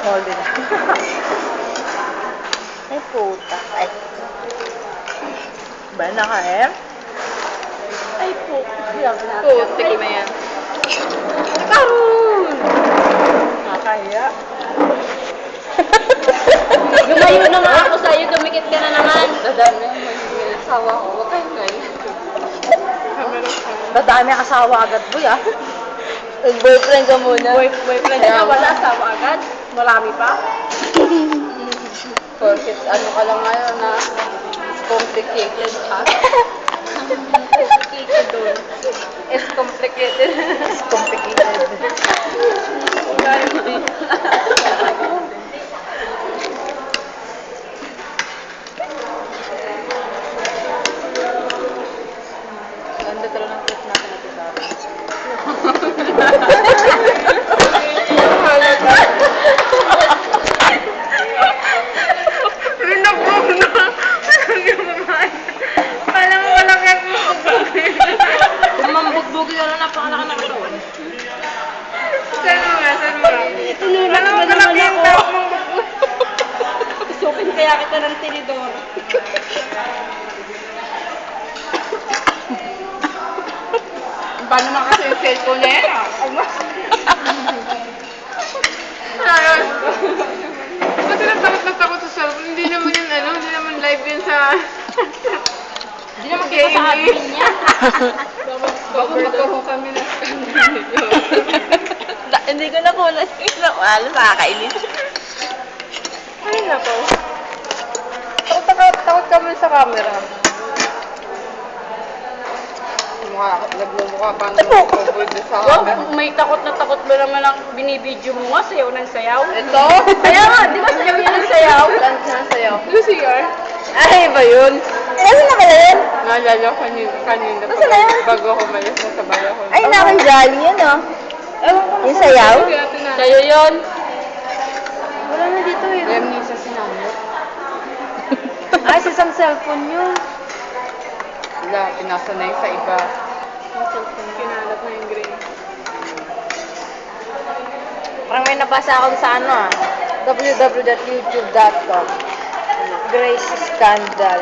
Moldy na. Ay, puta. Ay. Ba, naka-M? Ay po. Putik na yan. Karoon! Nakakahiya. Lumayo na nga ako sa'yo, dumikit ka na naman. Dadami ang magiging asawa ko. Huwag kayong ganyan. Dadami ang asawa agad, boy, ah. Nag-boyfriend ka muna. Boyfriend ka, wala asawa agad. Marami pa. Porkit ano ka lang ngayon na complicated, ha? Complicated doon. It's complicated. It's complicated. Ganda talaga ng clip natin natin sa akin. Mambugbugi ka na napakalaki na katawan. Saan mo nga? Tinulak mo naman ako. Isukin kaya kita ng tinidor. Paano naman kasi yung cellphone na yan, ah? Ayun. Ba't natakot sa cellphone? Hindi naman yun, hindi naman live yun sa... Hindi naman kita sa admin niya. Baka magkaroon kami ng scandal nito. Hindi ko na kunan yung wala sa kakainis. Ay, nako. Takot kami sa camera. Nagmumukha pa naman ako sa camera. May takot na takot ba naman ang binibidyo mo nga, sayaw ng sayaw? Ito? Kaya nga, di ba sayaw yan ng sayaw? Lunch na sa'yo. Lucier? Ay, iba yun. Nasaan na kaya yun? Naalala ko kanina Nasaan na yan? bago ako malis na sabay ako. Ay, nakajali yun, oh. Yung sayaw? Sa'yo yun. Wala na dito, eh. Remnisa sinamot. Ay, sa isang cellphone yun. Wala, pinasa na yung sa iba. Kinalap na yung green. Parang may nabasa akong sa www.youtube.com. Grace Scandal.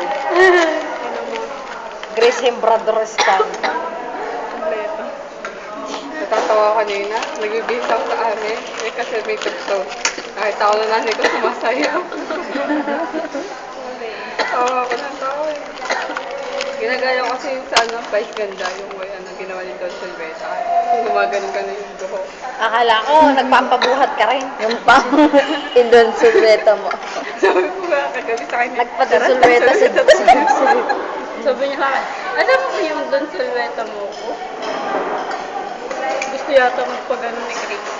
Grace Hembrador Scandal. Kompleto. Natatawa kanina, nagbibihis ako sa amin. Eh kasi may tukso. Nakita ko na nanay ko sumasayaw. Tawa ako ng tawa eh. Ginagaya ko kasi yung sa Vice Ganda, yung way ginawa ni Don Silveta. Kung gumaganon ka na yung buho. Akala ko, nagpapabuhat ka rin. Yung pang Indon Silveta mo. Sabi ko nga, kagabi sa akin. Nagpadasulveta sa Sabi niya sa akin, alam mo ba yung Don Silveta mo ko? Gusto yata magpagano ni Grace.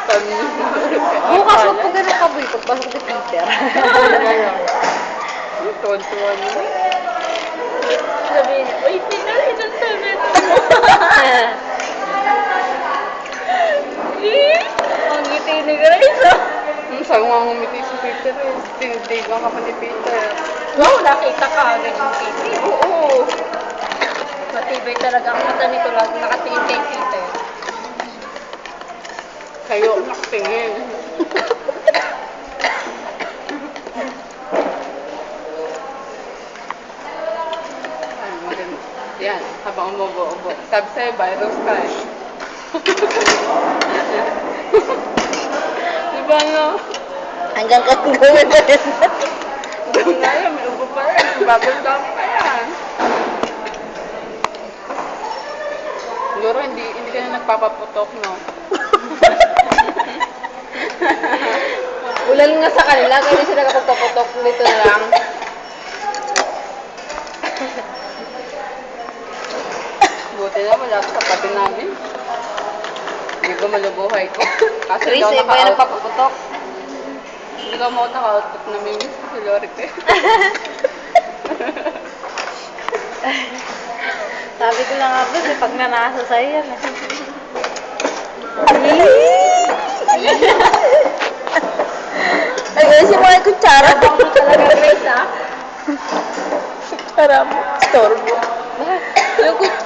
Sabi niya, Bukas mo pag ganun ka, boy. Pagpasok ni Peter. tuwan-tuwa niya. Sabi niya, uy, Peter, Don Silveta mo. Ang ngiti ni Grace, oh. Sabi nga ngumiti si Peter eh. Tinitigan ka pa ni Peter. Wow, nakita ka agad yung titi. Oo. Matibay talaga ang mata nito, lagi nakatingin kay Peter. Kayo ang nakatingin. Ay, maganda. Yan, habang umubo-ubo. Sabi sa'yo, virus ka eh. Diba no? Hanggang kang gawin na rin. Doon nga yan, may ubo pa rin. Bubble gum pa yan. Siguro hindi ka na nagpapaputok, no? Ulan nga sa kanila, kaya hindi sila kapagpaputok nito na lang. Buti na, wala sa pati namin. Hindi ko malubuhay ko. Kasi Chris, daw eh, ba yung nagpapaputok? Hindi ko mo naka-output na may miss si Loric eh. Sabi ko lang nga, boss, pag nanasa sa'yo yan. Ay, guys, yung mga kutsara. Bang mo talaga, Grace, ha? Kutsara mo. Storbo. Yung kutsara.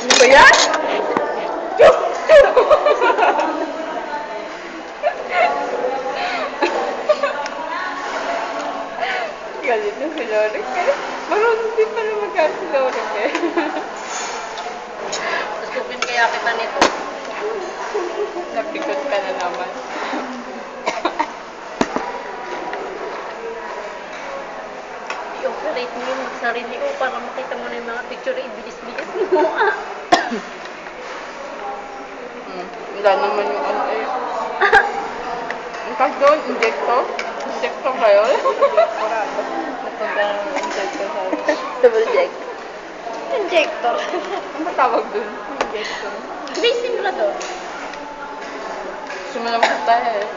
Ano ba yan? Lorik eh. Marunong din pala mag-art si Lorik eh. Susupin kaya kita nito. Napikot ka na naman. I-operate mo yung sarili ko para makita mo na yung mga picture ibilis-bilis mo. Wala naman yung ano eh. Ang tag doon, injector? Injector ba yun? Napunta na ng injector sa akin. Double check. Injector. Ano ba tawag doon? Injector. May simulador. Sumalang sa tayo eh.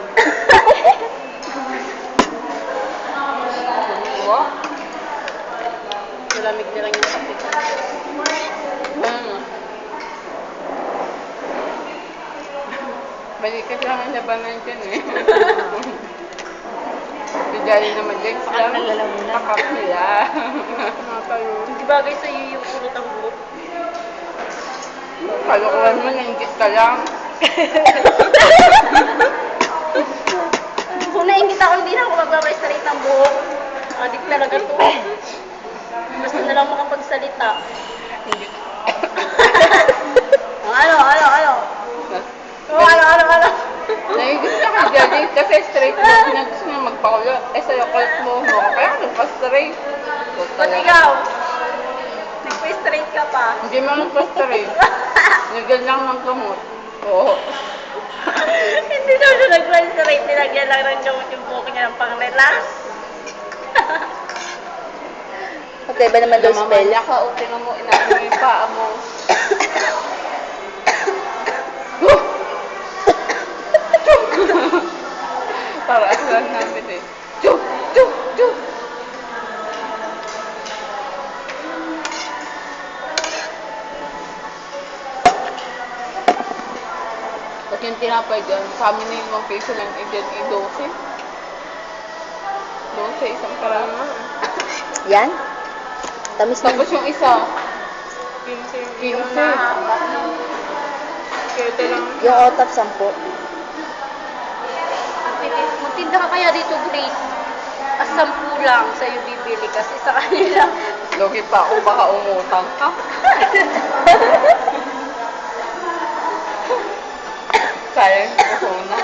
Wow. Malamig na lang yung kapit. Balikat lang ang labanan dyan eh. Bidali naman dyan sila. Takap nila. Nakatayo. Hindi bagay sa'yo yung pulot ang buhok. Kalukuhan mo, nainggit ka lang. Kung naingit ako, hindi na ako magpapastraight ng buhok. Adik talaga to. Basta na lang makapagsalita. Ano? Nainggit ka kay Daddy kasi straight mo. Gusto mo magpakulot. Eh sa'yo, kulot mo. Kaya nagpa-straight. Ba't ikaw? Nagpa-straight ka pa. Hindi mo nagpa-straight. Nagal lang ng gamot. Oo. Hindi daw siya nagpa-straight. Nilagyan lang ng gamot yung buhok niya ng pang-relax. Okay ba naman daw spell? Namamaya ka o tingnan mo, inaano mo yung paa mo. Para aslan namin eh. Chuk! Chuk! Chuk! At yung tinapay dyan, sa amin na yung 1 piso lang, i-12. 12, isang karama. Yan? Tamis na. Tapos yung isa, 15. 15. Kaya ito lang. Yung otap 10. Magtinda ka kaya dito, Grace. 10 lang sa'yo bibili kasi sa kanila. Logi pa ako, baka umutang ka. Sayang ko na.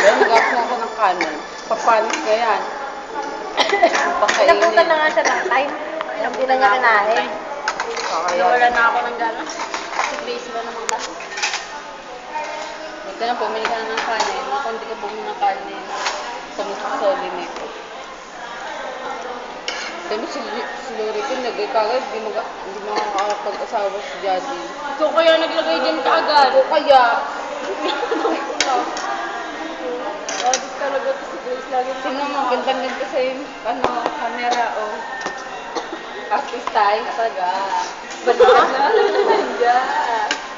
Yan, nag-up ako ng kanin. Papanis ka yan. Napunta na nga siya ng time. Hindi na niya kinain. Nawala na ako ng gano'n. Si Grace ba naman kasi? Ito na, pumili ka na ng kanin. Ako hindi ka bumili ng kanin. Sa mga kasoli nito. Dami si Lori ko, nagkagad, hindi makakapag-asawa si Daddy. Ikaw kaya naglagay dyan kaagad. Ako kaya, Adik talaga to si Grace. Lagi sino mo, gandang-ganda sa yung, camera, oh. Artistay, talaga. Balikan na, nandiya.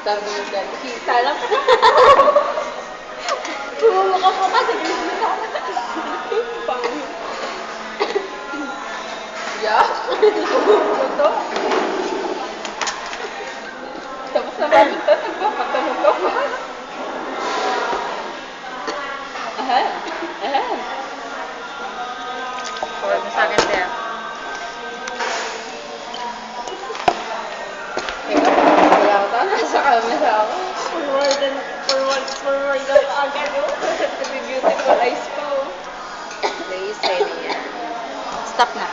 Sabi mo dyan, kita lang. Tumumukha po kasi Grace na ako. Pangit. Yeah. Ito. Tapos naman ito, nagpapatanong ka pa. Ahem. Huwag mo sa akin, Tia. Teka, wala ko tayo. Nasa kamera ako. Forward daw agad yun. Beautiful eyes pa, oh. Grace, ready yan. Stop na.